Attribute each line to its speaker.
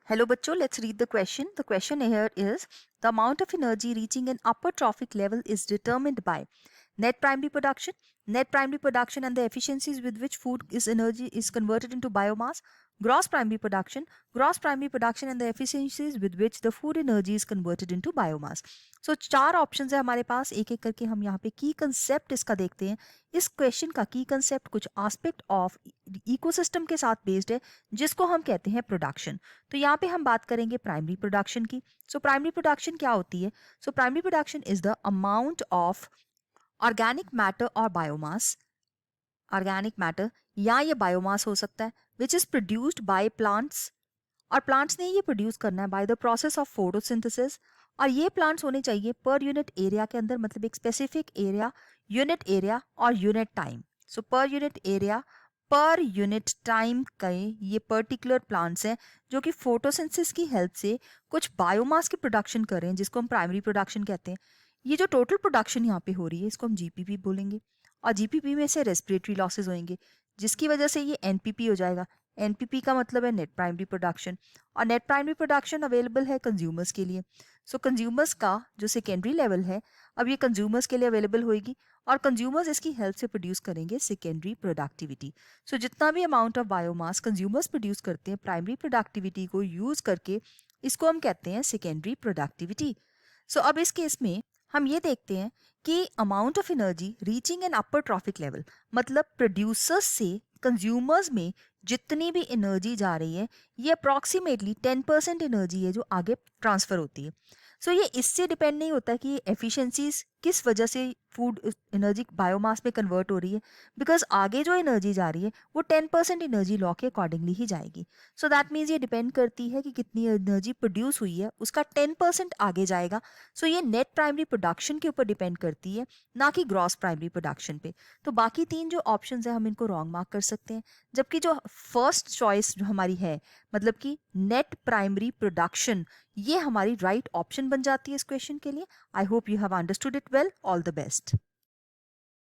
Speaker 1: Hello बच्चों, let's read the question. The question here is the amount of energy reaching an upper trophic level is determined by net primary production, and the efficiencies with which food is energy is converted into biomass, gross primary production, and the efficiencies with which the food energy is converted into biomass. So चार options है हमारे पास, एक एक करके हम यहाँ पे की कंसेप्ट इसका देखते हैं. इस क्वेश्चन का की कंसेप्ट कुछ एस्पेक्ट ऑफ इकोसिस्टम के साथ बेस्ड है जिसको हम कहते हैं प्रोडक्शन. तो यहाँ पे हम बात करेंगे प्राइमरी प्रोडक्शन की. सो प्राइमरी प्रोडक्शन क्या होती है? So primary production is the amount of organic matter और बायोमास, ऑर्गेनिक मैटर या ये बायोमास हो सकता है which is produced by plants, और प्लांट्स ने ये प्रोड्यूस करना है by the process of photosynthesis. और ये प्लांट्स होने चाहिए पर यूनिट एरिया के अंदर, मतलब एक स्पेसिफिक एरिया, यूनिट एरिया और unit time. So per unit area per unit time के ये पर्टिकुलर प्लांट्स हैं जो कि फोटोसिंथेसिस की हेल्प से कुछ बायोमास की प्रोडक्शन कर रहे हैं जिसको हम प्राइमरी प्रोडक्शन कहते हैं. ये जो टोटल प्रोडक्शन यहाँ पे हो रही है इसको हम जीपीपी बोलेंगे, और जीपीपी में से रेस्पिरेटरी लॉसेज होंगे जिसकी वजह से ये एनपीपी हो जाएगा. एनपीपी का मतलब है नेट प्राइमरी प्रोडक्शन, और नेट प्राइमरी प्रोडक्शन अवेलेबल है कंज्यूमर्स के लिए. सो कंज्यूमर्स का जो सेकेंडरी लेवल है अब ये कंज्यूमर्स के लिए अवेलेबल होगी और कंज्यूमर्स इसकी हेल्प से प्रोड्यूस करेंगे सेकेंडरी प्रोडक्टिविटी. सो जितना भी amount of biomass consumers produce करते हैं प्राइमरी प्रोडक्टिविटी को यूज करके, इसको हम कहते हैं सेकेंडरी प्रोडक्टिविटी. सो अब इस केस में हम ये देखते हैं कि amount of energy reaching an upper trophic level, मतलब प्रोड्यूसर्स से कंज्यूमर्स में जितनी भी एनर्जी जा रही है ये अप्रॉक्सीमेटली 10% एनर्जी है जो आगे ट्रांसफर होती है. सो ये इससे डिपेंड नहीं होता कि ये एफिशिएंसीज किस वजह से फूड एनर्जी बायोमास में कन्वर्ट हो रही है, बिकॉज आगे जो एनर्जी जा रही है वो 10% एनर्जी लॉ के अकॉर्डिंगली ही जाएगी. सो दैट मीन्स ये डिपेंड करती है कि कितनी एनर्जी प्रोड्यूस हुई है उसका 10% आगे जाएगा. सो ये नेट प्राइमरी प्रोडक्शन के ऊपर डिपेंड करती है, ना कि ग्रॉस प्राइमरी प्रोडक्शन पे. तो बाकी तीन जो ऑप्शन है हम इनको रॉन्ग मार्क कर सकते हैं, जबकि जो फर्स्ट चॉइस जो हमारी है मतलब कि नेट प्राइमरी प्रोडक्शन, ये हमारी राइट ऑप्शन बन जाती है इस क्वेश्चन के लिए. I hope you have understood it well. All the best.